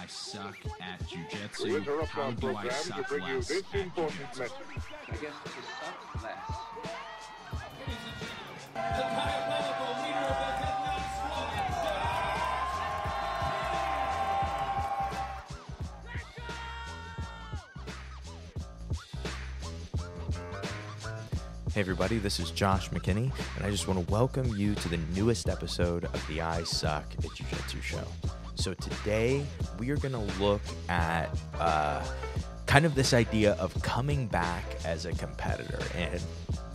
I suck at jiu-jitsu? How do I suck less at jiu-jitsu? I guess to suck less. The diabolical leader of the Vietnam Hey everybody, this is Josh McKinney, and I just want to welcome you to the newest episode of the I Suck at Jiu-Jitsu show. So today, we are going to look at kind of this idea of coming back as a competitor. And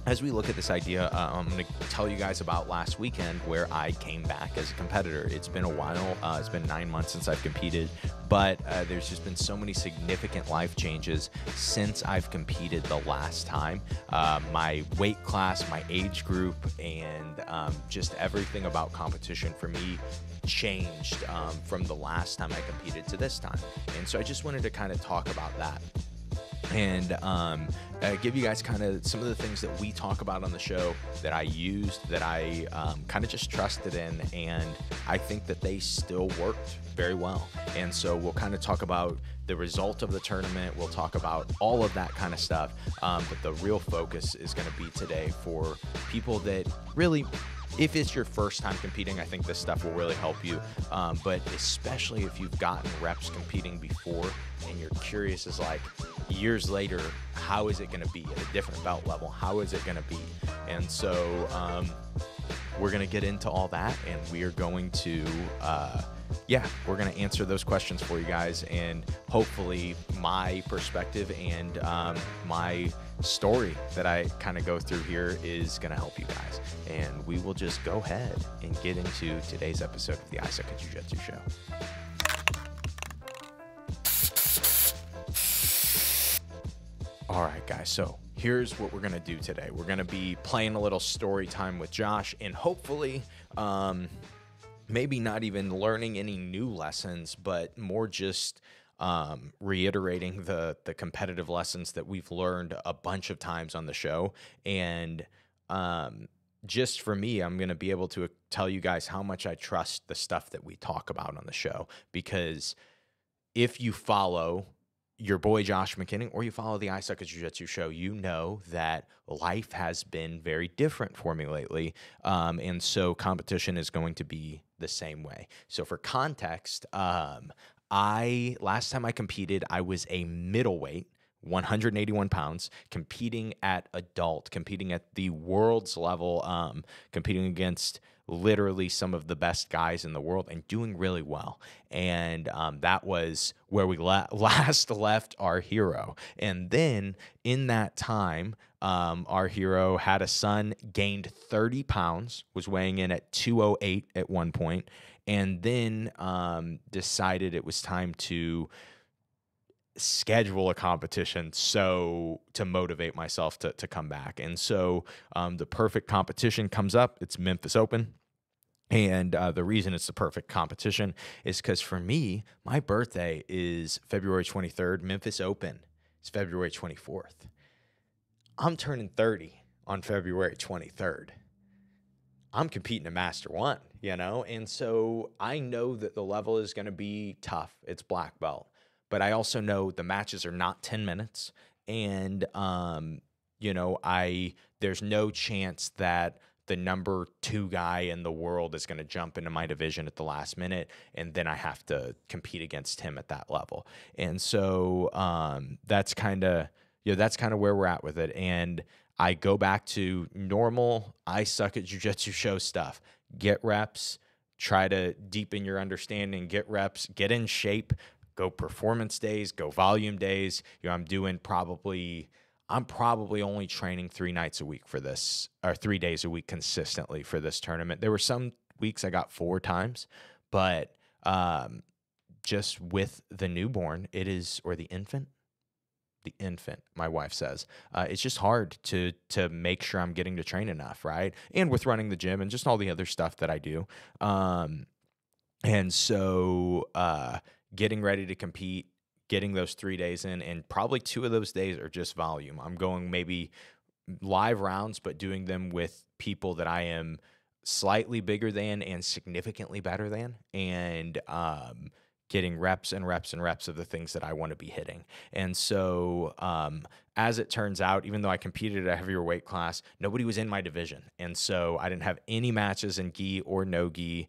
as we look at this idea, I'm going to tell you guys about last weekend where I came back as a competitor. It's been a while. It's been 9 months since I've competed, but there's just been so many significant life changes since I've competed the last time. My weight class, my age group, and just everything about competition for me changed from the last time I competed to this time. And so I just wanted to kind of talk about that and give you guys kind of some of the things that we talk about on the show that I used, that I kind of just trusted in, and I think that they still worked very well. And so we'll kind of talk about the result of the tournament. We'll talk about all of that kind of stuff. But the real focus is going to be today for people that really, if it's your first time competing, I think this stuff will really help you. But especially if you've gotten reps competing before and you're curious as like, years later, how is it going to be at a different belt level? How is it going to be? And so we're going to get into all that, and we are going to, we're going to answer those questions for you guys. And hopefully my perspective and my story that I kind of go through here is going to help you guys. And we will just go ahead and get into today's episode of the I Suck at Jiu-Jitsu show. All right, guys, so here's what we're going to do today. We're going to be playing a little story time with Josh, and hopefully maybe not even learning any new lessons, but more just reiterating the competitive lessons that we've learned a bunch of times on the show. And just for me, I'm going to be able to tell you guys how much I trust the stuff that we talk about on the show, because if you follow your boy Josh McKinney, or you follow the I Suck at Jiu-Jitsu show, you know that life has been very different for me lately. And so competition is going to be the same way. So for context, last time I competed, I was a middleweight, 181 pounds, competing at the world's level, competing against literally some of the best guys in the world and doing really well. And that was where we last left our hero. And then in that time, our hero had a son, gained 30 pounds, was weighing in at 208 at one point, and then decided it was time to schedule a competition to motivate myself to come back. And so the perfect competition comes up. It's Memphis Open. And the reason it's the perfect competition is because for me, my birthday is February 23rd. Memphis Open is February 24th. I'm turning 30 on February 23rd. I'm competing at Master 1, And so I know that the level is going to be tough. It's black belt. But I also know the matches are not 10 minutes. And, there's no chance that the number 2 guy in the world is going to jump into my division at the last minute, and then I have to compete against him at that level. And so that's kind of where we're at with it. And I go back to normal I Suck at Jiu-Jitsu show stuff. Get reps, try to deepen your understanding, get reps, get in shape, go performance days, go volume days. I'm probably only training 3 nights a week for this, or 3 days a week consistently for this tournament. There were some weeks I got 4 times, but just with the newborn, or the infant, my wife says, it's just hard to make sure I'm getting to train enough, right? And with running the gym and just all the other stuff that I do. And so getting ready to compete, getting those 3 days in, and probably 2 of those days are just volume. I'm going maybe live rounds, but doing them with people that I am slightly bigger than and significantly better than, and getting reps and reps and reps of the things that I want to be hitting. And so, as it turns out, even though I competed at a heavier weight class, nobody was in my division. And so I didn't have any matches in gi or no gi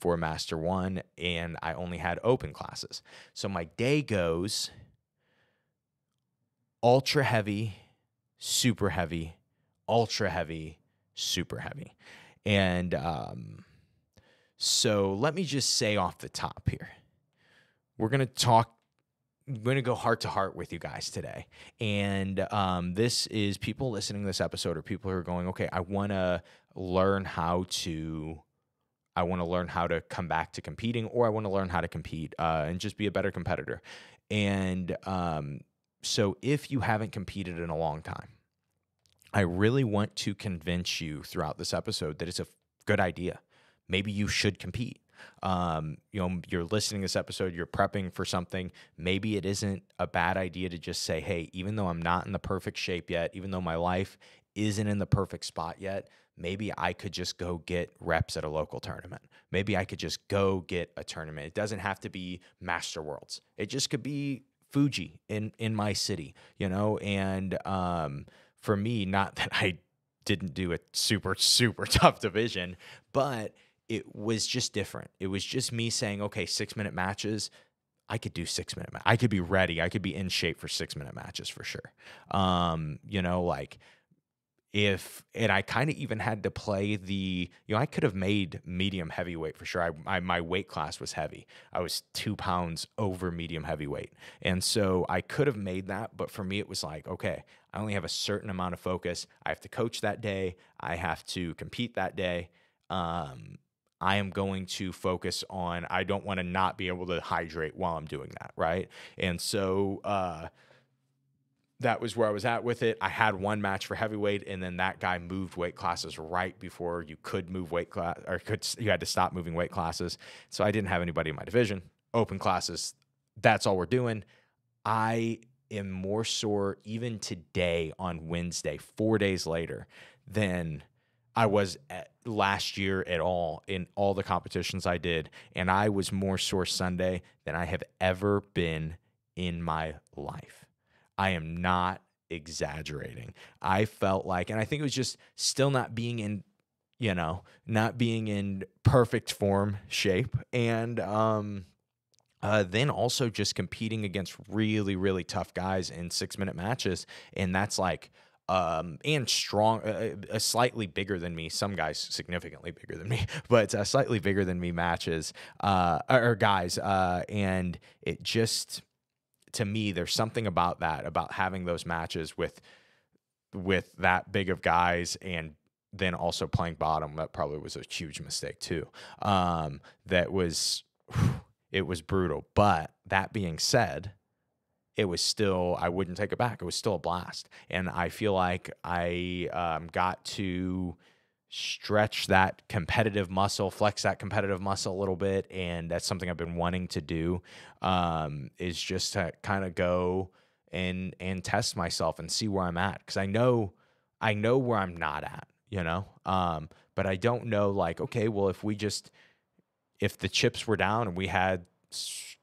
for Master 1, and I only had open classes. So my day goes ultra heavy, super heavy, ultra heavy, super heavy. And so let me just say off the top here, we're going to go heart to heart with you guys today. And this is people listening to this episode or people who are going, okay, I want to learn how to come back to competing, or I want to learn how to compete and just be a better competitor. And so if you haven't competed in a long time, I really want to convince you throughout this episode that it's a good idea. Maybe you should compete. You're listening to this episode, you're prepping for something. Maybe it isn't a bad idea to just say, hey, even though I'm not in the perfect shape yet, even though my life isn't in the perfect spot yet, maybe I could just go get reps at a local tournament. Maybe I could just go get a tournament. It doesn't have to be Master Worlds. It just could be Fuji in my city, and for me, not that I didn't do a super, super tough division, but it was just different. It was just me saying, okay, 6-minute matches, I could do 6-minute matches. I could be ready. I could be in shape for 6-minute matches for sure. And I kind of even had to play I could have made medium heavyweight for sure. My weight class was heavy. I was 2 pounds over medium heavyweight. And so I could have made that, but for me, it was like, okay, I only have a certain amount of focus. I have to coach that day. I have to compete that day. I am going to focus on, I don't want to not be able to hydrate while I'm doing that, right? And so that was where I was at with it. I had one match for heavyweight, and then that guy moved weight classes right before you could move weight class, or you had to stop moving weight classes. So I didn't have anybody in my division. Open classes, that's all we're doing. I am more sore even today on Wednesday, 4 days later, than I was last year at all in all the competitions I did. And I was more sore Sunday than I have ever been in my life. I am not exaggerating. I felt like, and I think it was just still not being in perfect form shape. And then also just competing against really, really tough guys in 6-minute matches. And that's like, and strong, slightly bigger than me. Some guys significantly bigger than me, but slightly bigger than me matches, or guys. And it just, to me, there's something about that, about having those matches with that big of guys, and then also playing bottom. That probably was a huge mistake too. It was brutal. But that being said, it was still, I wouldn't take it back. It was still a blast. And I feel like I got to stretch that competitive muscle, flex that competitive muscle a little bit. And that's something I've been wanting to do, is just to kind of go and test myself and see where I'm at. Because I know where I'm not at, but I don't know, like, okay, well, if the chips were down and we had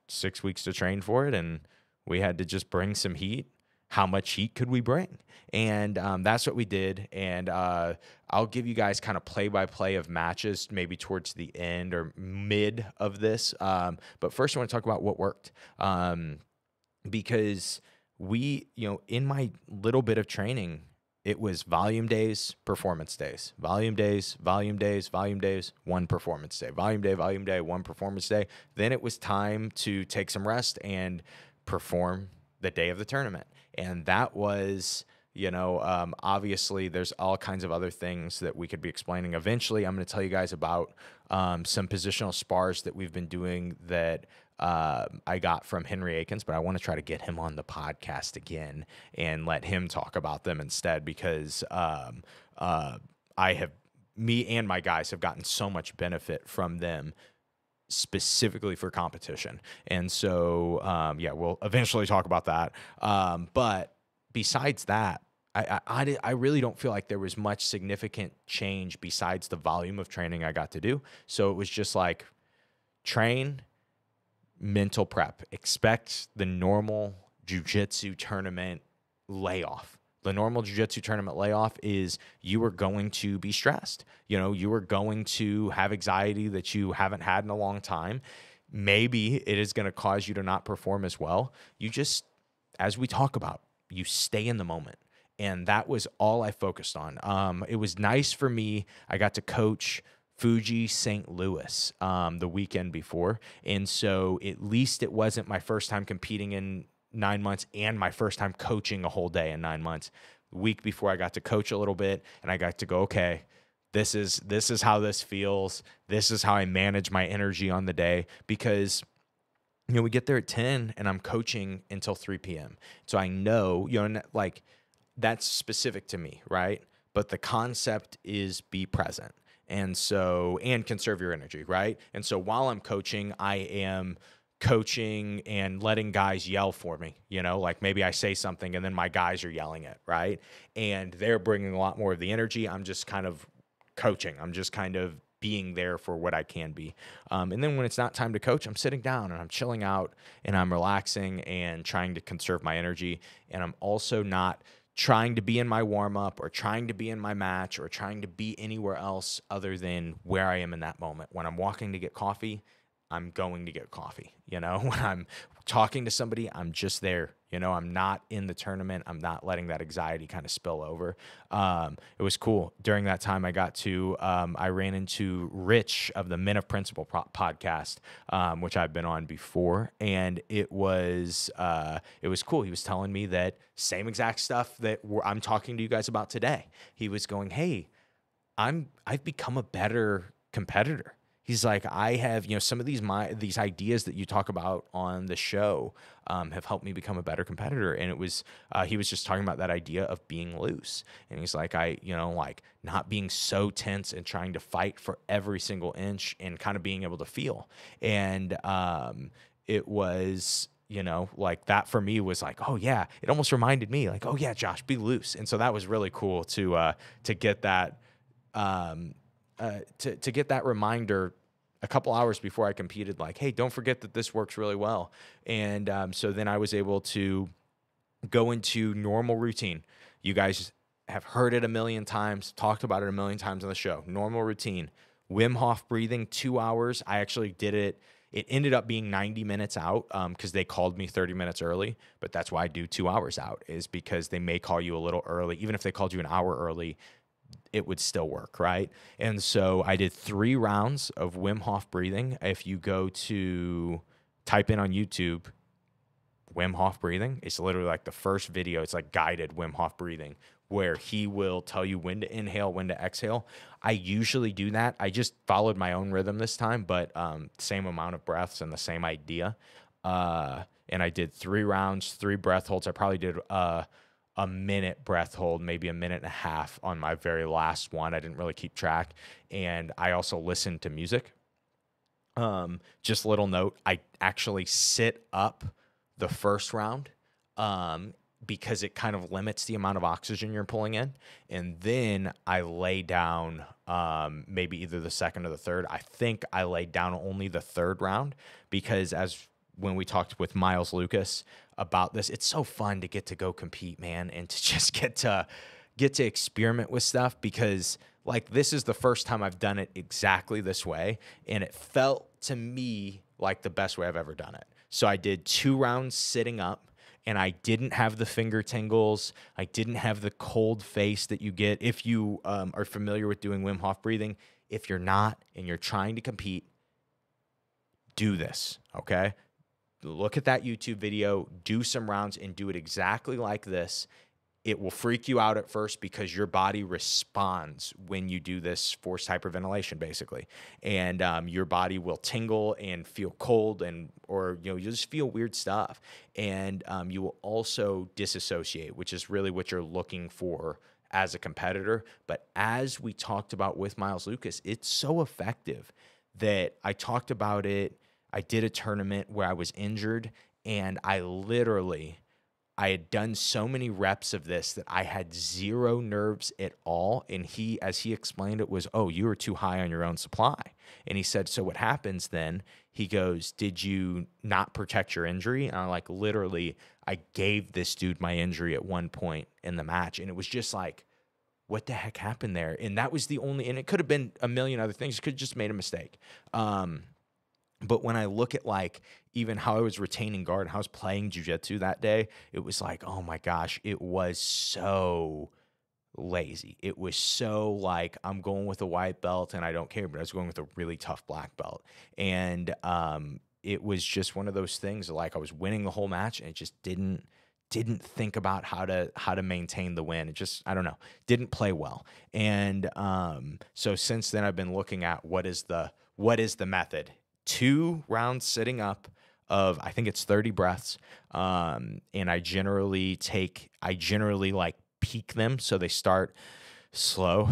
6 weeks to train for it and we had to just bring some heat, how much heat could we bring? And that's what we did. And I'll give you guys kind of play-by-play of matches maybe towards the end or mid of this. But first I want to talk about what worked. Because in my little bit of training, it was volume days, performance days, volume days, volume days, volume days, one performance day, volume day, one performance day. Then it was time to take some rest and perform the day of the tournament. And that was, obviously there's all kinds of other things that we could be explaining. Eventually, I'm going to tell you guys about some positional spars that we've been doing that I got from Henry Akins, but I want to try to get him on the podcast again and let him talk about them instead, because me and my guys have gotten so much benefit from them specifically for competition. And so, we'll eventually talk about that. But besides that, I really don't feel like there was much significant change besides the volume of training I got to do. So it was just like train, mental prep. Expect the normal jiu-jitsu tournament layoff. The normal jiu-jitsu tournament layoff is you are going to be stressed. You are going to have anxiety that you haven't had in a long time. Maybe it is going to cause you to not perform as well. You just, as we talk about, you stay in the moment. And that was all I focused on. It was nice for me. I got to coach Fuji St. Louis the weekend before. And so at least it wasn't my first time competing in 9 months and my first time coaching a whole day in 9 months. The week before I got to coach a little bit and I got to go, okay, this is how this feels. This is how I manage my energy on the day, because we get there at 10 and I'm coaching until 3 p.m. So I know, like that's specific to me, right? But the concept is be present. And conserve your energy, right? And so while I'm coaching, I am coaching and letting guys yell for me, like maybe I say something and then my guys are yelling it, right? And they're bringing a lot more of the energy. I'm just kind of coaching. I'm just kind of being there for what I can be. And then when it's not time to coach, I'm sitting down and I'm chilling out and I'm relaxing and trying to conserve my energy. And I'm also not trying to be in my warm-up or trying to be in my match or trying to be anywhere else other than where I am in that moment. When I'm walking to get coffee, I'm going to get coffee. When I'm talking to somebody, I'm just there. I'm not in the tournament. I'm not letting that anxiety kind of spill over. It was cool. During that time, I ran into Rich of the Men of Principle podcast, which I've been on before. And it was cool. He was telling me that same exact stuff that I'm talking to you guys about today. He was going, hey, I've become a better competitor. He's like, I have, some of these ideas that you talk about on the show have helped me become a better competitor. And it was, he was just talking about that idea of being loose. And he's like, like not being so tense and trying to fight for every single inch and kind of being able to feel. And it was, like that for me was like, oh yeah, it almost reminded me like, oh yeah, Josh, be loose. And so that was really cool to get that, to get that reminder a couple hours before I competed, like, hey, don't forget that this works really well. And so then I was able to go into normal routine. You guys have heard it a million times, talked about it a million times on the show. Normal routine, Wim Hof breathing, 2 hours. I actually did it. It ended up being 90 minutes out because they called me 30 minutes early. But that's why I do 2 hours out, is because they may call you a little early. Even if they called you an hour early, it would still work, right? And so I did 3 rounds of Wim Hof breathing. If you go to type in on YouTube, Wim Hof breathing, it's literally like the first video. It's like guided Wim Hof breathing, where he will tell you when to inhale, when to exhale. I usually do that. I just followed my own rhythm this time, but same amount of breaths and the same idea. And I did 3 rounds, 3 breath holds. I probably did a minute breath hold, maybe a minute and a half on my very last one. I didn't really keep track. And I also listened to music. Just a little note, I actually sit up the first round because it kind of limits the amount of oxygen you're pulling in. And then I lay down maybe either the second or the third. I think I laid down only the 3rd round because when we talked with Miles Lucas about this, it's so fun to get to go compete, man, and to just get to experiment with stuff, because like this is the first time I've done it exactly this way, and it felt to me like the best way I've ever done it. So I did 2 rounds sitting up, and I didn't have the finger tingles. I didn't have the cold face that you get if you are familiar with doing Wim Hof breathing. If you're not and you're trying to compete, do this, okay? Look at that YouTube video, do some rounds, and do it exactly like this. It will freak you out at first because your body responds when you do this forced hyperventilation, basically. And your body will tingle and feel cold, or you'll just feel weird stuff. And you will also disassociate, which is really what you're looking for as a competitor. But as we talked about with Miles Lucas, it's so effective that I talked about it. I did a tournament where I was injured, and I had done so many reps of this that I had 0 nerves at all. And as he explained it, was, oh, you were too high on your own supply. And he said, so what happens then, He goes, did you not protect your injury? And I'm like, literally, I gave this dude my injury at one point in the match. And it was just like, what the heck happened there? And that was the only, and it could have been a million other things. Could have just made a mistake. But when I look at like even how I was retaining guard and how I was playing jiu-jitsu that day, it was like, oh my gosh, it was so lazy. It was so like, I'm going with a white belt and I don't care, but I was going with a really tough black belt. And it was just one of those things like I was winning the whole match and it just didn't think about how to maintain the win. It just, I don't know, didn't play well. And so since then I've been looking at what is the method. 2 rounds sitting up of, I think it's 30 breaths. And I generally like peak them. So they start slow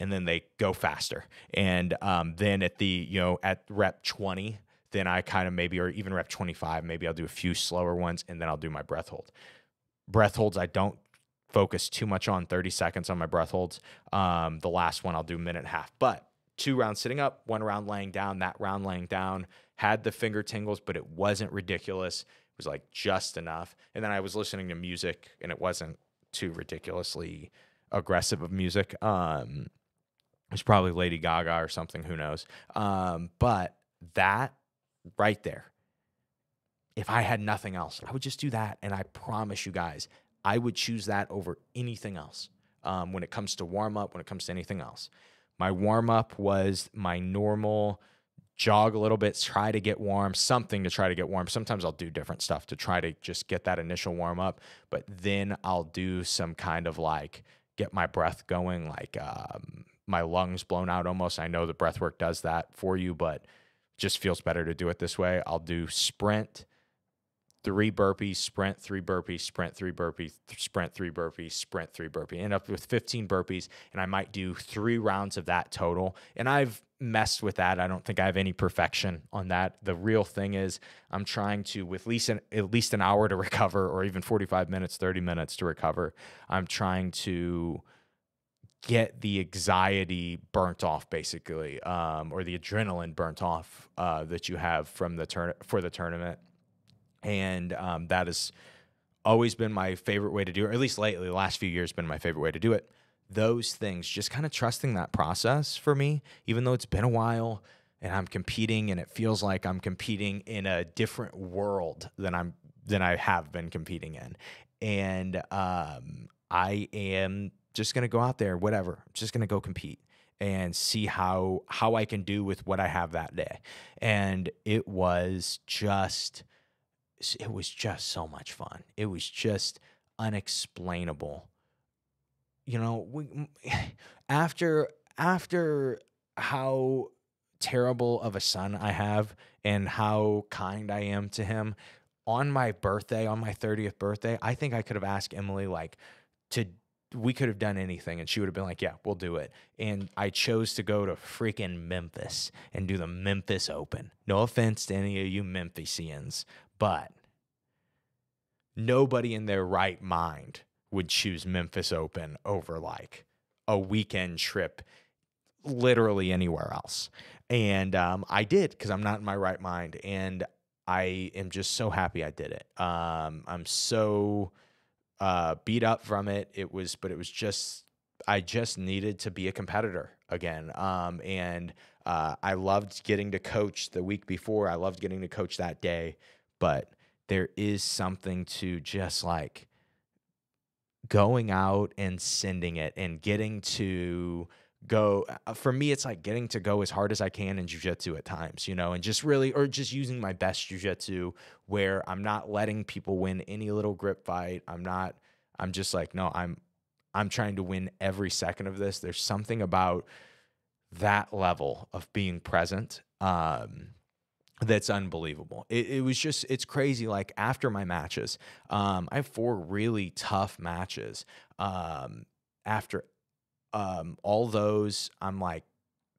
and then they go faster. And then at at rep 20, then I kind of maybe, or even rep 25, maybe I'll do a few slower ones and then I'll do my breath hold. Breath holds, I don't focus too much on 30 seconds on my breath holds. The last one I'll do a minute and a half, but 2 rounds sitting up, 1 round laying down. That round laying down had the finger tingles, but it wasn't ridiculous. It was like just enough. And then I was listening to music and it wasn't too ridiculously aggressive of music. It was probably Lady Gaga or something, who knows. But that right there, if I had nothing else, I would just do that. And I promise you guys, I would choose that over anything else when it comes to warm up, when it comes to anything else. My warm up was my normal jog a little bit, try to get warm, something to try to get warm. Sometimes I'll do different stuff to try to just get that initial warm up, but then I'll do some kind of like get my breath going, like my lungs blown out almost. I know the breath work does that for you, but just feels better to do it this way. I'll do sprint, 3 burpees, sprint, 3 burpees, sprint, 3 burpees, sprint, 3 burpees, sprint, 3 burpees. End up with 15 burpees, and I might do 3 rounds of that total. And I've messed with that. I don't think I have any perfection on that. The real thing is I'm trying to, with at least an hour to recover, or even 45 minutes, 30 minutes to recover, I'm trying to get the anxiety burnt off, basically, or the adrenaline burnt off that you have from for the tournament. And that has always been my favorite way to do it, or at least lately, the last few years, been my favorite way to do it. Those things, just kind of trusting that process for me, even though it's been a while and I'm competing and it feels like I'm competing in a different world than I have been competing in. And I am just going to go out there, whatever, I'm just going to go compete and see how I can do with what I have that day. And it was just so much fun. It was just unexplainable. You know, after how terrible of a son I have and how kind I am to him, on my birthday, on my 30th birthday, I think I could have asked Emily, like, we could have done anything, and she would have been like, yeah, we'll do it. And I chose to go to freaking Memphis and do the Memphis Open. No offense to any of you Memphisians, but nobody in their right mind would choose Memphis Open over like a weekend trip literally anywhere else. And I did, because I'm not in my right mind, and I am just so happy I did it. I'm so beat up from it. I just needed to be a competitor again. And I loved getting to coach the week before. I loved getting to coach that day, but there is something to just like going out and sending it and getting to go. For me, it's like getting to go as hard as I can in jiu-jitsu at times, you know, and just using my best jiu-jitsu where I'm not letting people win any little grip fight. I'm just like, no, I'm trying to win every second of this. There's something about that level of being present that's unbelievable. It's crazy. Like after my matches, I have 4 really tough matches. After all those, I'm like,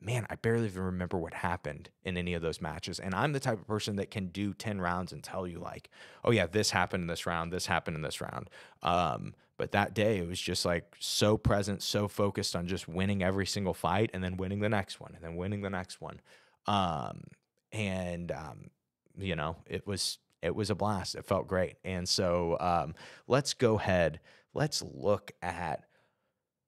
man, I barely even remember what happened in any of those matches. And I'm the type of person that can do 10 rounds and tell you like, oh yeah, this happened in this round, this happened in this round. But that day it was just like so present, so focused on just winning every single fight and then winning the next one and then winning the next one. You know, it was a blast. It felt great. And so let's go ahead. Let's look at.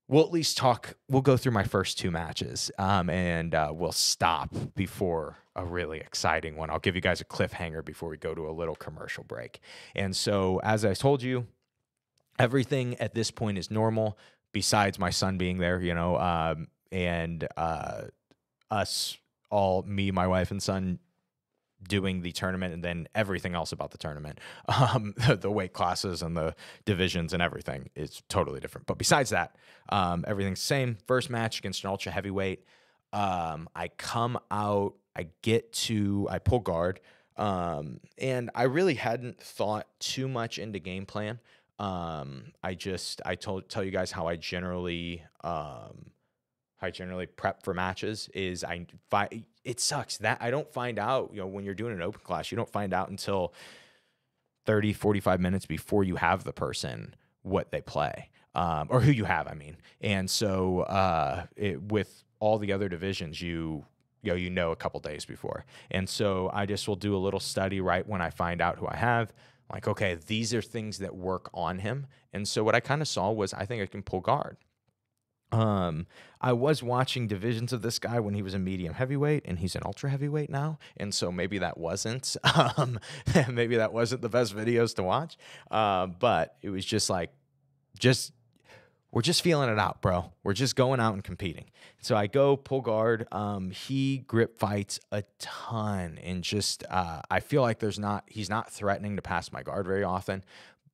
We'll at least talk. We'll go through my first 2 matches, and we'll stop before a really exciting one. I'll give you guys a cliffhanger before we go to a little commercial break. And so, as I told you, everything at this point is normal, besides my son being there, you know, and us all, me, my wife, and son, doing the tournament, and then everything else about the tournament, the weight classes and the divisions and everything is totally different. But besides that, everything's the same. First match against an ultra heavyweight. I come out, I pull guard, and I really hadn't thought too much into game plan. I tell you guys how I generally prep for matches is it sucks that I don't find out, you know, when you're doing an open class, you don't find out until 30, 45 minutes before you have the person what they play, or who you have, I mean. And so with all the other divisions, you know a couple days before. And so I just will do a little study right when I find out who I have. Like, okay, these are things that work on him. And so what I kind of saw was I think I can pull guard. I was watching divisions of this guy when he was a medium heavyweight, and he's an ultra heavyweight now. And so maybe that wasn't, the best videos to watch. But it was just like, we're just feeling it out, bro. We're just going out and competing. So I go pull guard. He grip fights a ton, and just, I feel like he's not threatening to pass my guard very often,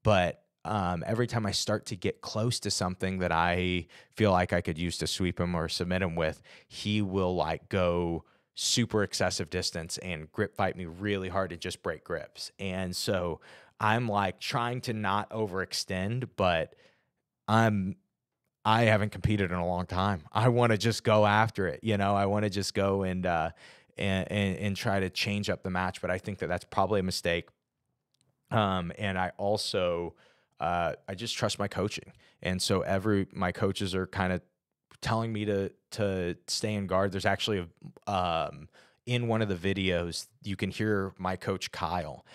but every time I start to get close to something that I feel like I could use to sweep him or submit him with, he will like go super excessive distance and grip fight me really hard to just break grips. And so I'm like trying to not overextend, but I haven't competed in a long time. I want to just go after it. You know, I want to just go and try to change up the match, but I think that that's probably a mistake. And I also, I just trust my coaching. And so my coaches are kind of telling me to stay in guard. There's actually in one of the videos, you can hear my coach, Kyle,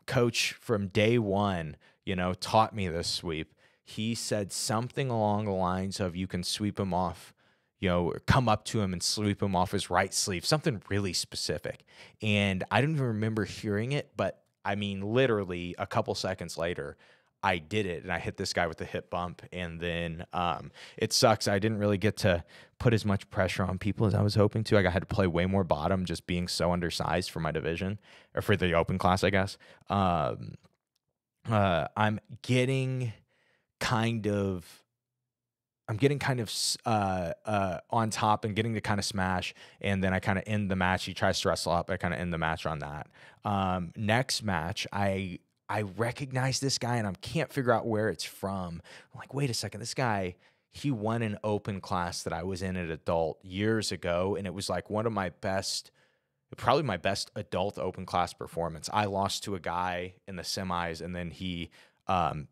coach from day one, you know, taught me this sweep. He said something along the lines of, you can sweep him off, you know, come up to him and sweep him off his right sleeve, something really specific. And I don't even remember hearing it, but I mean, literally a couple seconds later, I did it, and I hit this guy with a hip bump. And then it sucks. I didn't really get to put as much pressure on people as I was hoping to. I had to play way more bottom, just being so undersized for my division, or for the open class, I guess. I'm getting kind of on top and getting to kind of smash, and then I kind of end the match. He tries to wrestle up. I kind of end the match on that. Next match, I recognize this guy, and I can't figure out where it's from. I'm like, wait a second, this guy, he won an open class that I was in at adult years ago, and it was like one of my best, probably my best adult open class performance. I lost to a guy in the semis, and then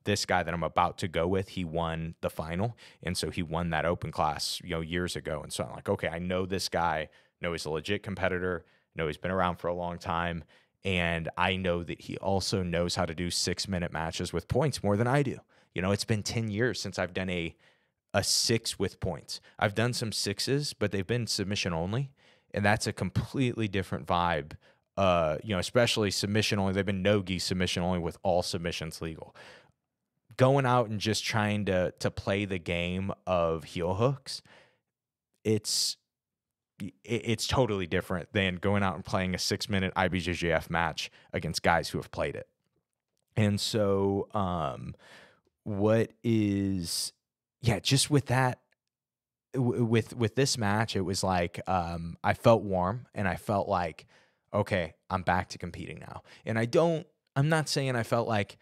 this guy that I'm about to go with, he won the final. And so he won that open class, you know, years ago. And so I'm like, okay, I know this guy, know he's a legit competitor, know he's been around for a long time. And I know that he also knows how to do 6-minute matches with points more than I do. You know, it's been 10 years since I've done a 6 with points. I've done some 6s, but they've been submission only. And that's a completely different vibe. You know, especially submission only. They've been no-gi submission only with all submissions legal. Going out and just trying to play the game of heel hooks, it's totally different than going out and playing a 6-minute IBJJF match against guys who have played it. And so just with that, with this match, it was like I felt warm, and I felt like, okay, I'm back to competing now. And I'm not saying I felt like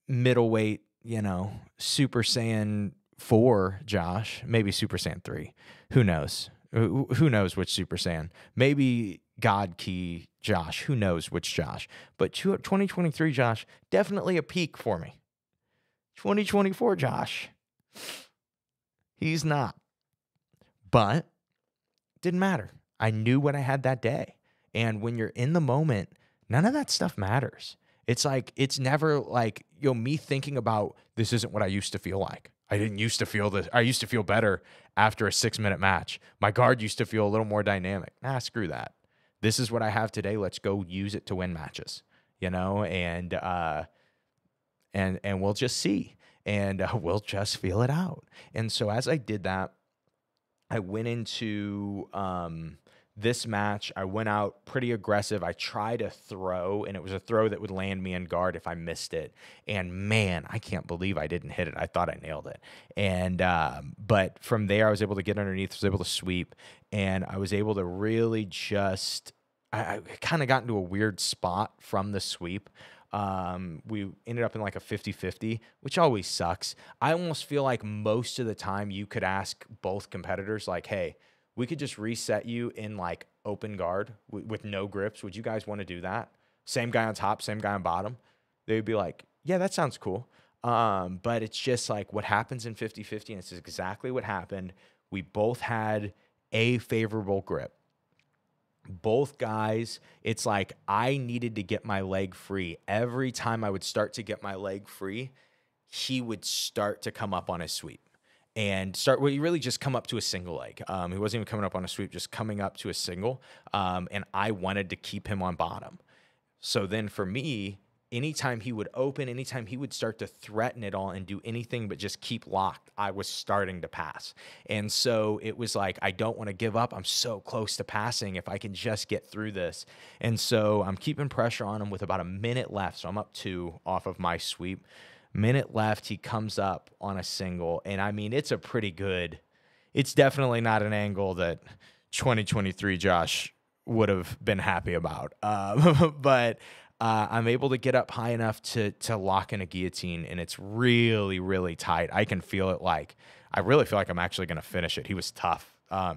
middleweight, you know, Super Saiyan 4 Josh, maybe Super Saiyan 3. Who knows? Who knows which Super Saiyan? Maybe God Key Josh. Who knows which Josh? But 2023 Josh, definitely a peak for me. 2024 Josh, he's not. But didn't matter. I knew what I had that day. And when you're in the moment, none of that stuff matters. It's like, it's never like, me thinking about this isn't what I used to feel like. I didn't used to feel this. I used to feel better after a 6-minute match. My guard used to feel a little more dynamic. Nah, screw that. This is what I have today. Let's go use it to win matches, and we'll just see, and we'll just feel it out. And so as I did that, I went into this match. I went out pretty aggressive. I tried a throw, and it was a throw that would land me in guard if I missed it. And man, I can't believe I didn't hit it. I thought I nailed it. And but from there, I was able to get underneath, was able to sweep, and I was able to really just, I kind of got into a weird spot from the sweep. We ended up in like a 50-50, which always sucks. I almost feel like most of the time you could ask both competitors, like, hey, we could just reset you in like open guard with no grips. Would you guys want to do that? Same guy on top, same guy on bottom. They would be like, yeah, that sounds cool. But it's just like what happens in 50-50, and it's exactly what happened. We both had a favorable grip. Both guys, it's like I needed to get my leg free. Every time I would start to get my leg free, he would start to come up on his sweep. And he really just come up to a single leg. He wasn't even coming up on a sweep, just coming up to a single. And I wanted to keep him on bottom. So then for me, anytime he would open, anytime he would start to threaten it all and do anything but just keep locked, I was starting to pass. And so it was like, I don't want to give up. I'm so close to passing if I can just get through this. And so I'm keeping pressure on him with about a minute left. So I'm up 2 off of my sweep. Minute left, he comes up on a single. And I mean, it's definitely not an angle that 2023 Josh would have been happy about. But I'm able to get up high enough to lock in a guillotine, and it's really, really tight. I can feel it. I really feel like I'm actually going to finish it. He was tough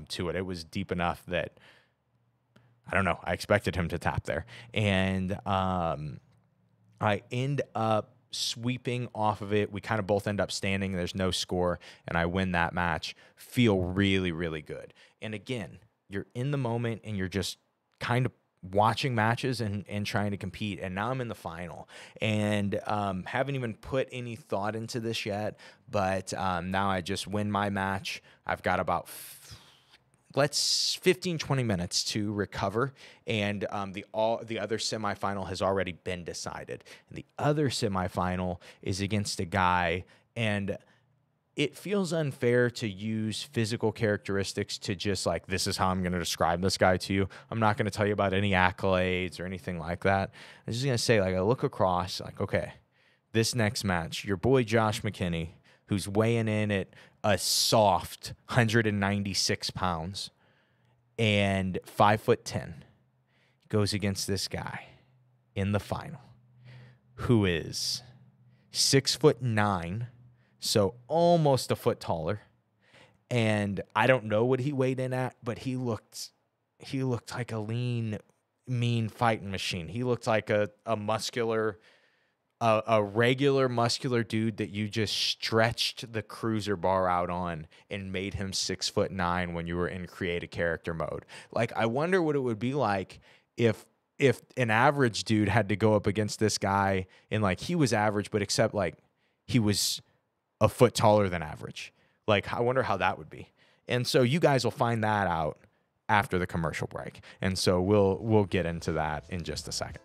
to it. It was deep enough that, I don't know, I expected him to tap there. And I end up sweeping off of it. We kind of both end up standing. There's no score, and I win that match. Feel really, really good. And again, you're in the moment, and you're just kind of watching matches and trying to compete. And now I'm in the final, and haven't even put any thought into this yet, but now I just win my match. I've got about 15-20 minutes to recover, and the other semifinal has already been decided. And the other semifinal is against a guy, and it feels unfair to use physical characteristics to just like, this is how I'm going to describe this guy to you. I'm not going to tell you about any accolades or anything like that. I'm just going to say, like, I look across, like, okay, this next match, your boy Josh McKinney, who's weighing in at a soft 196 pounds and 5'10", goes against this guy in the final who is 6'9", so almost a foot taller. And I don't know what he weighed in at, but he looked like a lean, mean fighting machine. He looked like a regular muscular dude that you just stretched the cruiser bar out on and made him 6'9" when you were in create a character mode. Like, I wonder what it would be like if an average dude had to go up against this guy, and like he was average, but except like he was a foot taller than average. Like, I wonder how that would be. And so you guys will find that out after the commercial break. And so we'll get into that in just a second.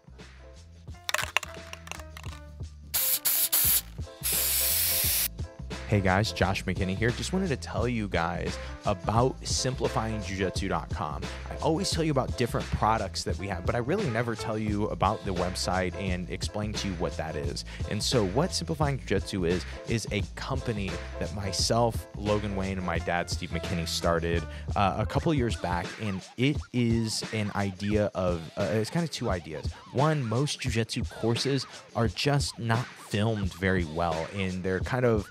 Hey guys, Josh McKinney here. Just wanted to tell you guys about simplifyingjiujitsu.com. I always tell you about different products that we have, but I really never tell you about the website and explain to you what that is. And so what Simplifying Jiu-Jitsu is a company that myself, Logan Wayne, and my dad, Steve McKinney, started a couple years back. And it is an idea of, it's kind of two ideas. One, most jiu-jitsu courses are just not filmed very well, and they're kind of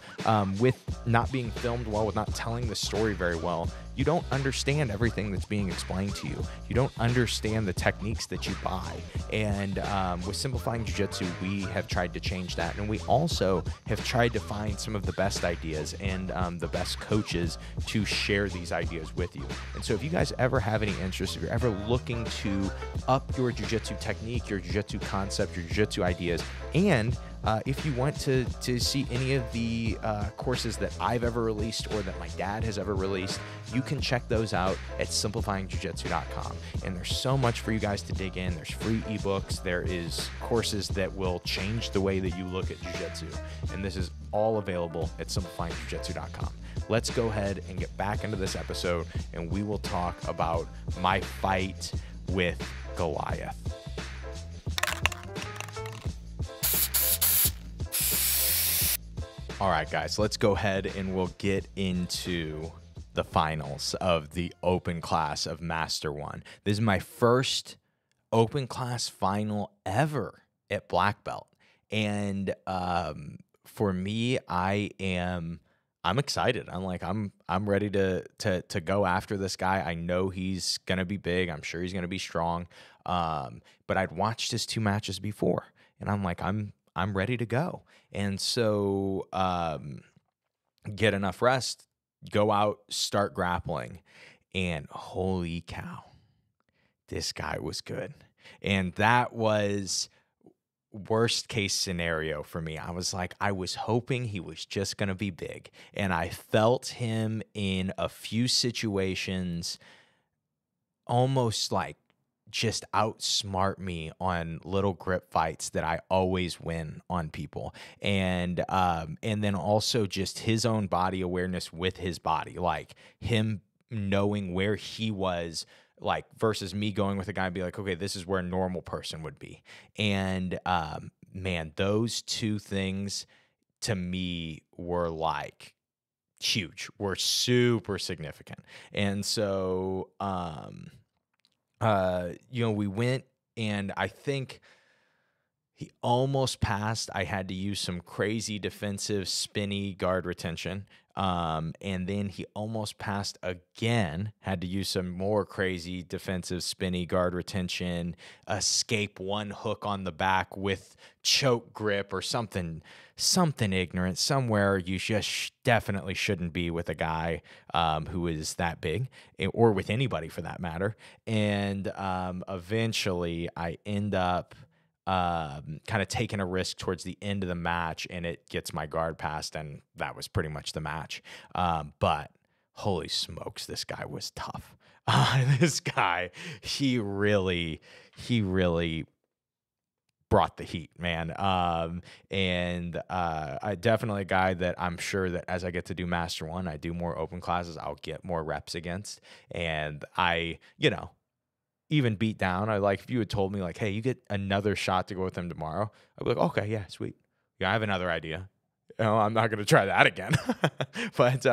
with not being filmed well, with not telling the story very well, you don't understand everything that's being explained to you. You don't understand the techniques that you buy. And with Simplifying Jiu-Jitsu, we have tried to change that. And we also have tried to find some of the best ideas and the best coaches to share these ideas with you. And so if you guys ever have any interest, if you're ever looking to up your jiu-jitsu technique, your jiu-jitsu concept, your jiu-jitsu ideas, and if you want to see any of the courses that I've ever released or that my dad has ever released, you can check those out at simplifyingjujitsu.com. And there's so much for you guys to dig in. There's free ebooks. There is courses that will change the way that you look at jiu-jitsu. And this is all available at simplifyingjujitsu.com. Let's go ahead and get back into this episode, and we will talk about my fight with Goliath. All right, guys, let's go ahead and we'll get into the finals of the open class of Master 1. This is my first open class final ever at black belt. And for me, I'm excited. I'm ready to go after this guy. I know he's going to be big. I'm sure he's going to be strong. But I'd watched his 2 matches before, and I'm ready to go. And so get enough rest, go out, start grappling. And holy cow, this guy was good. And that was worst case scenario for me. I was hoping he was just going to be big. And I felt him in a few situations almost like just outsmart me on little grip fights that I always win on people. And then also just his own body awareness with his body, like him knowing where he was, like versus me going with a guy and be like, okay, this is where a normal person would be. And man, those 2 things to me were like huge, were super significant. And so we went, and I think he almost passed. I had to use some crazy defensive spinny guard retention. And then he almost passed again, had to use some more crazy defensive spinny guard retention, escape one hook on the back with choke grip or something ignorant, somewhere you just definitely shouldn't be with a guy who is that big, or with anybody for that matter. And eventually I end up kind of taking a risk towards the end of the match, and it gets my guard passed, and that was pretty much the match. But holy smokes, this guy was tough. This guy, he really brought the heat, man. And I definitely a guy that I'm sure that as I get to do Master 1, I do more open classes, I'll get more reps against. And I, even beat down, if you had told me like, hey, you get another shot to go with him tomorrow, I'd be like, okay, yeah, sweet. Yeah, I have another idea. I'm not going to try that again. But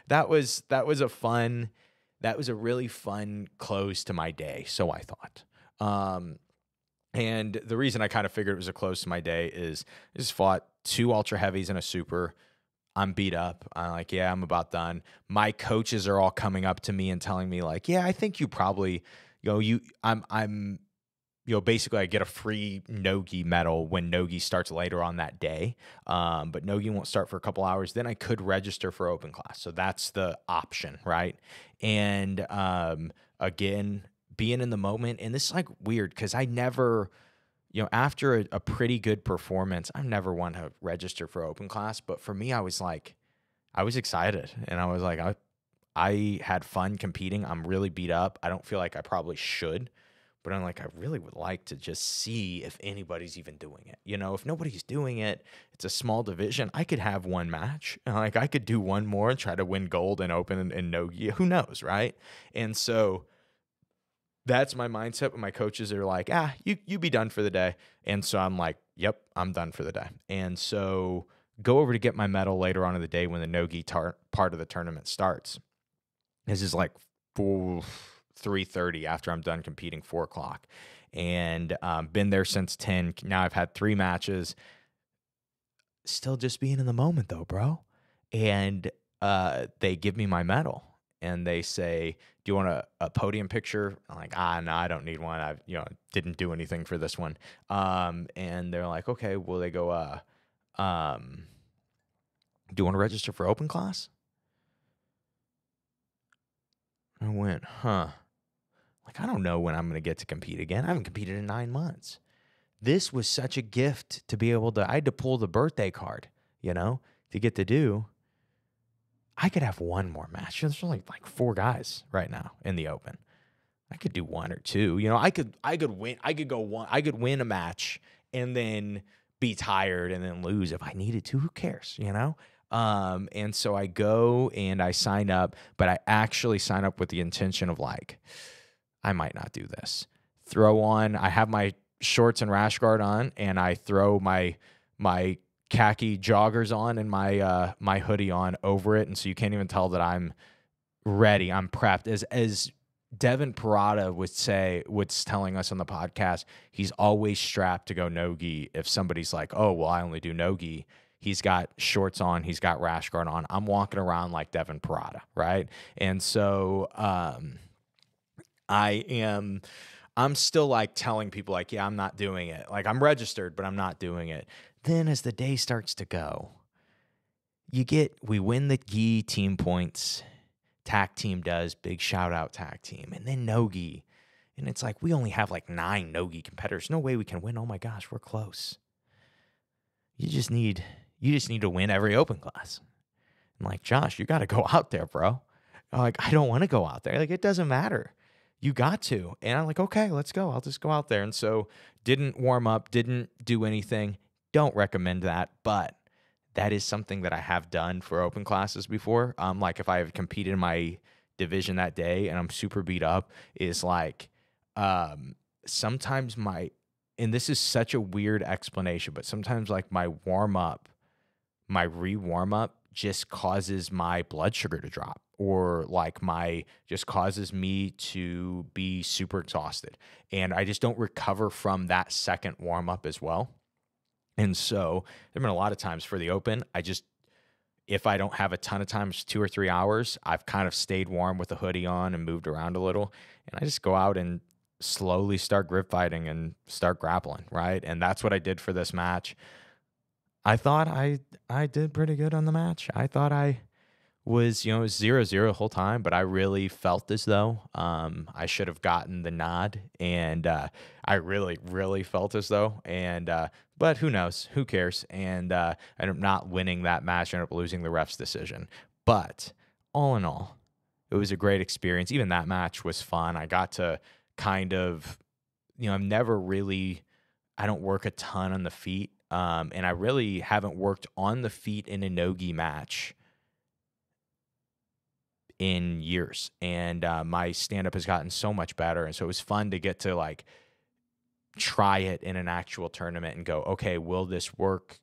that was a really fun close to my day. So I thought, and the reason I kind of figured it was a close to my day is I just fought 2 ultra heavies and a super. I'm beat up. I'm like, yeah, I'm about done. My coaches are all coming up to me and telling me like, yeah, I think you probably, basically I get a free no-gi medal when no-gi starts later on that day. But no-gi won't start for a couple hours. Then I could register for open class. So that's the option, right? And again, being in the moment, and this is like weird because I never, after a pretty good performance, I never want to register for open class. But for me, I was excited, and I was like, I had fun competing. I'm really beat up. I don't feel like I probably should, but I'm like, I really would like to just see if anybody's even doing it. If nobody's doing it, it's a small division. I could have one match. Like I could do one more and try to win gold and open and no-gi. Who knows, right? And so that's my mindset. But my coaches are like, you be done for the day. And so I'm like, yep, I'm done for the day. And so go over to get my medal later on in the day when the no-gi part of the tournament starts. This is like 3:30 after I'm done competing, 4 o'clock. And been there since 10. Now I've had 3 matches. still just being in the moment though, bro. And they give me my medal and they say, do you want a podium picture? I'm like, no, I don't need one. I didn't do anything for this one. And they're like, okay, well, they go, do you want to register for open class? I went, like, I don't know when I'm going to get to compete again. I haven't competed in 9 months. This was such a gift to be able to, I had to pull the birthday card, to get to do. I could have one more match. There's only like 4 guys right now in the Open. I could do 1 or 2. I could win. I could win a match and then be tired and then lose if I needed to. Who cares, And so I go and I sign up, but I actually sign up with the intention of like, I might not do this. I have my shorts and rash guard on, and I throw my khaki joggers on and my hoodie on over it, and so you can't even tell that I'm ready. I'm prepped. As Devin Parada was telling us on the podcast, he's always strapped to go no-gi. If somebody's like, oh, well, I only do no-gi, he's got shorts on, he's got rash guard on. I'm walking around like Devin Parada, right? And so I'm still like telling people like, yeah, I'm not doing it. Like I'm registered, but I'm not doing it. Then as the day starts to go, we win the gi team points. TAC team does, big shout out TAC team. And then no-gi. And it's like, we only have like 9 no-gi competitors. No way we can win. Oh my gosh, we're close. You just need to win every open class. I'm like, Josh, you got to go out there, bro. I'm like, I don't want to go out there. Like, it doesn't matter. You got to. And I'm like, okay, let's go. I'll just go out there. And so didn't warm up, didn't do anything. Don't recommend that, but that is something that I have done for open classes before. Like if I have competed in my division that day and I'm super beat up, is like sometimes and this is such a weird explanation, but sometimes like my re-warm up just causes my blood sugar to drop, or like just causes me to be super exhausted. And I just don't recover from that second warm up as well. And so there've been a lot of times for the Open, if I don't have a ton of time, it's 2 or 3 hours, I've kind of stayed warm with a hoodie on and moved around a little. And I just go out and slowly start grip fighting and start grappling, right? And that's what I did for this match. I thought I did pretty good on the match. I thought I was, it was 0-0 the whole time, but I really felt as though I should have gotten the nod, and I really, really felt as though, and but who knows? Who cares? And I ended up not winning that match, I ended up losing the ref's decision. But all in all, it was a great experience. Even that match was fun. I got to kind of, I don't work a ton on the feet, and I really haven't worked on the feet in a no-gi match in years, and my stand-up has gotten so much better, and so it was fun to get to like try it in an actual tournament and go, okay, will this work?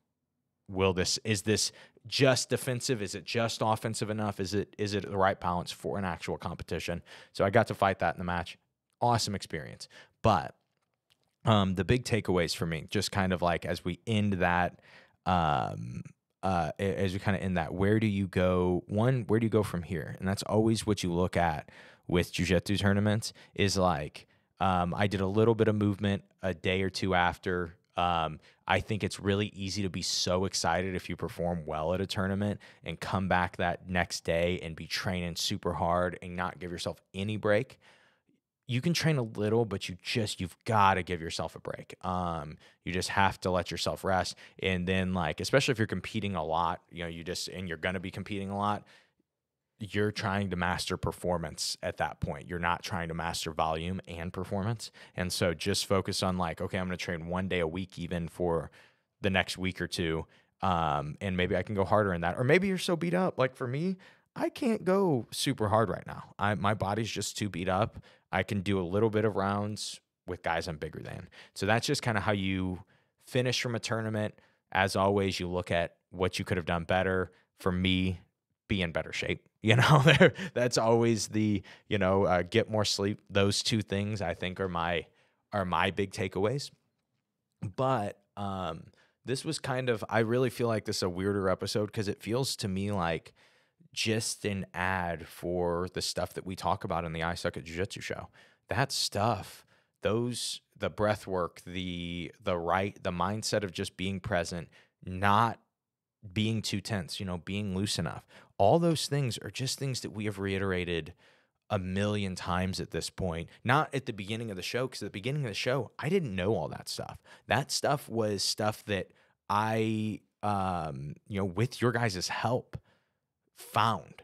Is this just defensive? Is it just offensive enough? Is it the right balance for an actual competition? So I got to fight that in the match. Awesome experience. But the big takeaways for me, just kind of like as we end that, where do you go? Where do you go from here? And that's always what you look at with jiu-jitsu tournaments, is like, I did a little bit of movement a day or two after. I think it's really easy to be so excited if you perform well at a tournament and come back that next day and be training super hard and not give yourself any break. You can train a little, but you've got to give yourself a break. You just have to let yourself rest. And then like, especially if you're competing a lot, and you're going to be competing a lot, you're trying to master performance at that point. You're not trying to master volume and performance. And so just focus on like, okay, I'm going to train 1 day a week, even for the next week or two. And maybe I can go harder in that. Or maybe you're so beat up. Like for me, I can't go super hard right now. My body's just too beat up. I can do a little bit of rounds with guys I'm bigger than. So that's just kind of how you finish from a tournament. As always, you look at what you could have done better. For me, be in better shape. That's always the, get more sleep. Those 2 things I think are my big takeaways. But this was kind of, I really feel like this is a weirder episode because it feels to me like just an ad for the stuff that we talk about in the I Suck at Jiu-Jitsu show. That stuff, the breath work, the mindset of just being present, not being too tense, being loose enough. All those things are just things that we have reiterated a million times at this point. Not at the beginning of the show, because at the beginning of the show, I didn't know all that stuff. That stuff was stuff that I, with your guys' help, found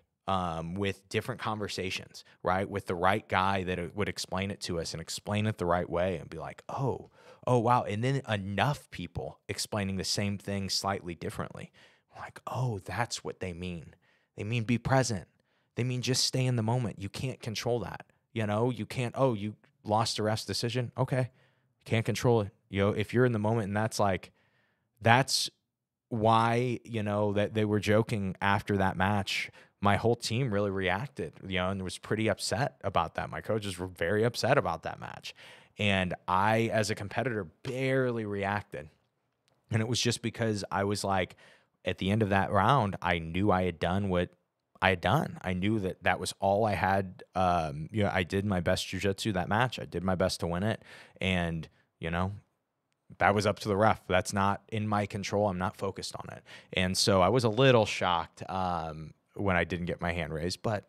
with different conversations, right? With the right guy that would explain it to us and explain it the right way and be like, oh, wow. And then enough people explaining the same thing slightly differently. Like, oh, that's what they mean. They mean be present. They mean just stay in the moment. You can't control that. You can't, oh, you lost a ref's decision. Okay. Can't control it. If you're in the moment, and that's why, that they were joking after that match. My whole team really reacted, and was pretty upset about that. My coaches were very upset about that match. And I, as a competitor, barely reacted. And it was just because I was like, at the end of that round, I knew I had done what I had done. I knew that was all I had. I did my best jiu-jitsu that match. I did my best to win it. And, that was up to the ref. That's not in my control. I'm not focused on it. And so I was a little shocked when I didn't get my hand raised, but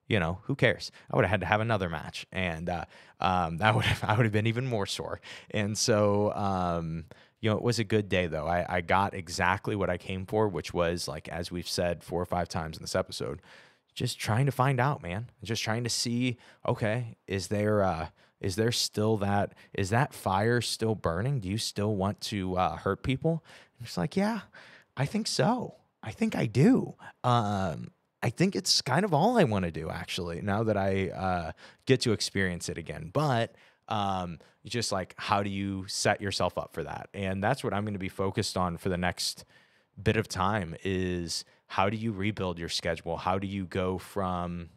who cares? I would have had to have another match, and I would have been even more sore. And so, it was a good day though. I got exactly what I came for, which was, like, as we've said 4 or 5 times in this episode, just trying to find out, man. Just trying to see, okay, is there still is that fire still burning? Do you still want to hurt people? And it's like, yeah, I think so. I think I do. I think it's kind of all I want to do, actually, now that I get to experience it again. But just like, how do you set yourself up for that? And that's what I'm going to be focused on for the next bit of time, is how do you rebuild your schedule? How do you go from,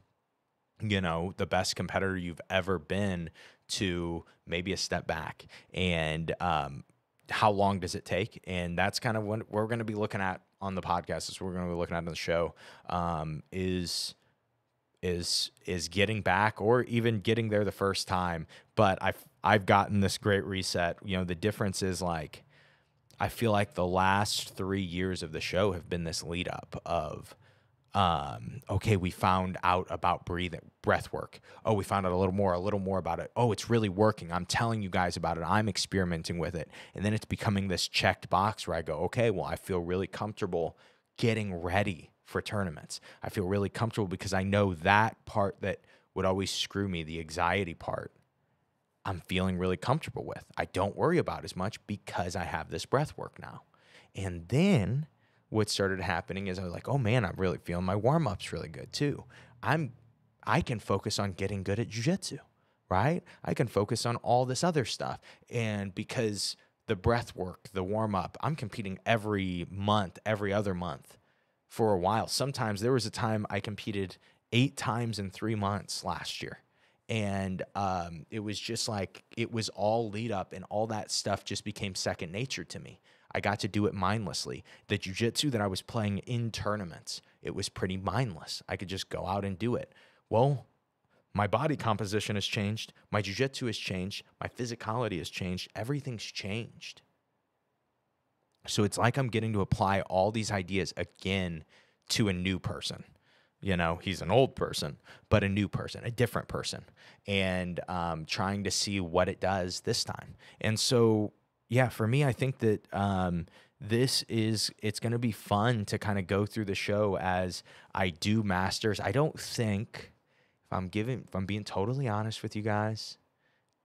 the best competitor you've ever been to maybe a step back? And how long does it take? And that's kind of what we're going to be looking at on the podcast. Is we're going to be looking at on the show, is getting back, or even getting there the first time. But I've gotten this great reset. The difference is, like, I feel like the last 3 years of the show have been this lead up of, okay, we found out about breath work. Oh, we found out a little more about it. Oh, it's really working. I'm telling you guys about it. I'm experimenting with it. And then it's becoming this checked box where I go, okay, well, I feel really comfortable getting ready for tournaments. I feel really comfortable because I know that part that would always screw me, the anxiety part, I'm feeling really comfortable with. I don't worry about as much because I have this breath work now. And then what started happening is I was like, oh man, I'm really feeling my warm-ups really good too. I can focus on getting good at jiu-jitsu, right? I can focus on all this other stuff. And because the breath work, the warm-up, I'm competing every month, every other month for a while. Sometimes there was a time I competed 8 times in 3 months last year. And it was just like, it was all lead up, and all that stuff just became second nature to me. I got to do it mindlessly. The jiu-jitsu that I was playing in tournaments, it was pretty mindless. I could just go out and do it. Well, my body composition has changed. My jiu-jitsu has changed. My physicality has changed. Everything's changed. So it's like I'm getting to apply all these ideas again to a new person. He's an old person, but a new person, a different person, and trying to see what it does this time. And so, yeah, for me, I think that it's going to be fun to kind of go through the show as I do masters. I don't think, if I'm being totally honest with you guys,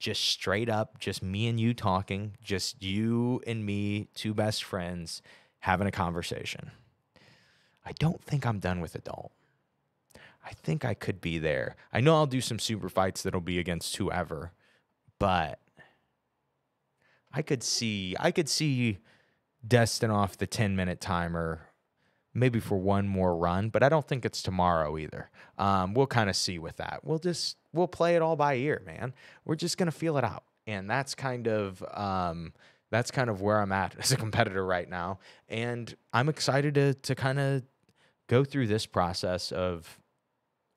just straight up, just me and you talking, just you and me, 2 best friends having a conversation, I don't think I'm done with adult. I think I could be there. I know I'll do some super fights that'll be against whoever, but I could see Destin off the 10-minute timer, maybe for one more run, but I don't think it's tomorrow either. We'll kind of see with that. We'll play it all by ear, man. We're just going to feel it out. And that's kind of that's kind of where I'm at as a competitor right now. And I'm excited to kind of go through this process of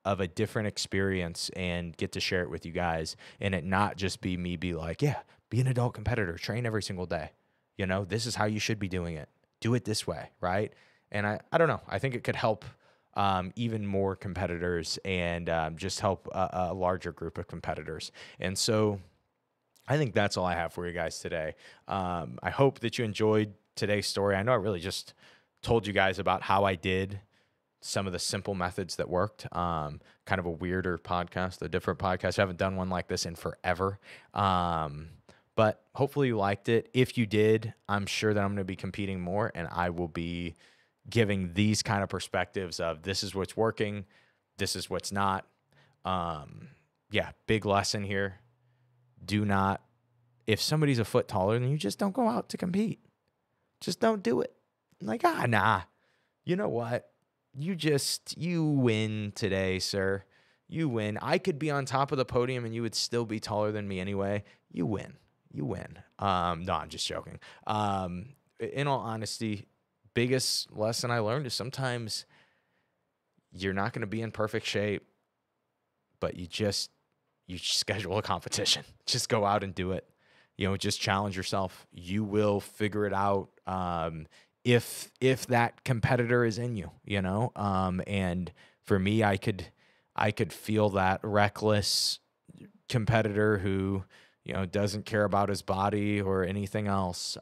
a different experience and get to share it with you guys, and it not just be me be like, yeah, be an adult competitor, train every single day. You know, this is how you should be doing it. Do it this way, right? And I don't know. I think it could help even more competitors and just help a larger group of competitors. And so I think that's all I have for you guys today. I hope that you enjoyed today's story. I know I really just told you guys about how I did some of the simple methods that worked. Kind of a weirder podcast, a different podcast. I haven't done one like this in forever. But hopefully you liked it. If you did, I'm sure that I'm going to be competing more, and I will be giving these kind of perspectives of this is what's working, this is what's not. Yeah, big lesson here. Do not, if somebody's a foot taller than you, just don't go out to compete. Just don't do it. Like, nah. You know what? You win today, sir. You win. I could be on top of the podium and you would still be taller than me anyway. You win. You win. No, I'm just joking. In all honesty, biggest lesson I learned is sometimes you're not going to be in perfect shape, but you schedule a competition. Just go out and do it. You know, just challenge yourself. You will figure it out. If that competitor is in you, you know, and for me, I could feel that reckless competitor who, you know, doesn't care about his body or anything else,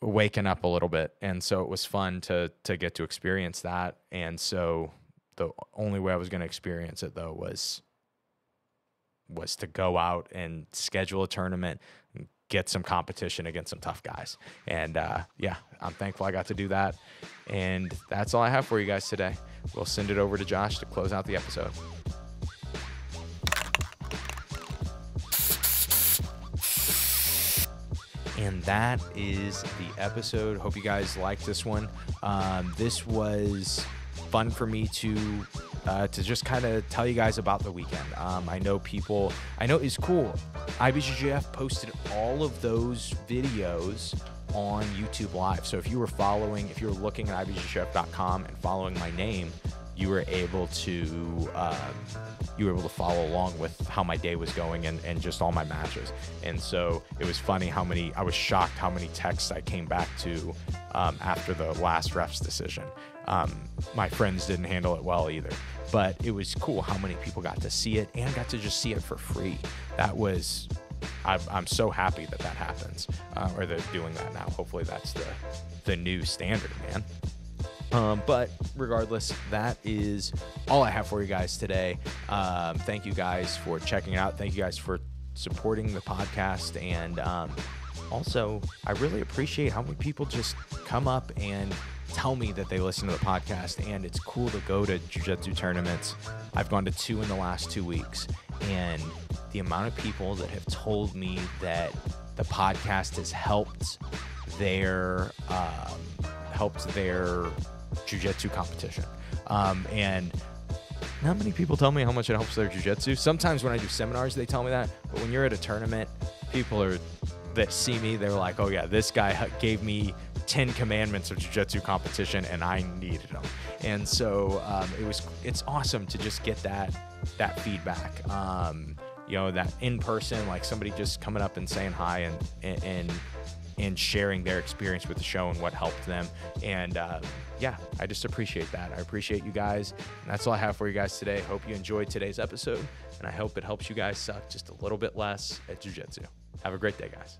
waking up a little bit. And so it was fun to get to experience that. And so the only way I was going to experience it though was to go out and schedule a tournament, and get some competition against some tough guys. And yeah, I'm thankful I got to do that. And that's all I have for you guys today. We'll send it over to Josh to close out the episode. And that is the episode. Hope you guys liked this one. This was fun for me to just kind of tell you guys about the weekend. I know it's cool. IBJJF posted all of those videos on YouTube Live. So if you were looking at IBJJF.com and following my name, you were able to follow along with how my day was going and just all my matches. And so it was funny I was shocked how many texts I came back to after the last ref's decision. My friends didn't handle it well either, but it was cool how many people got to see it and got to just see it for free. I'm so happy that happens, or they're doing that now. Hopefully that's the new standard, man. But regardless, that is all I have for you guys today. Thank you guys for checking it out. Thank you guys for supporting the podcast. And also, I really appreciate how many people just come up and tell me that they listen to the podcast. And it's cool to go to jiu-jitsu tournaments. I've gone to 2 in the last 2 weeks. And the amount of people that have told me that the podcast has helped their jiu-jitsu competition. And not many people tell me how much it helps their jiu-jitsu. Sometimes when I do seminars, they tell me that. But when you're at a tournament, people that see me, they're like, oh yeah, this guy gave me 10 commandments of jiu-jitsu competition and I needed them. And so it's awesome to just get that feedback. You know, that in person, like somebody just coming up and saying hi and sharing their experience with the show and what helped them. And yeah, I just appreciate that. I appreciate you guys. And that's all I have for you guys today. Hope you enjoyed today's episode, and I hope it helps you guys suck just a little bit less at jiu-jitsu. Have a great day, guys.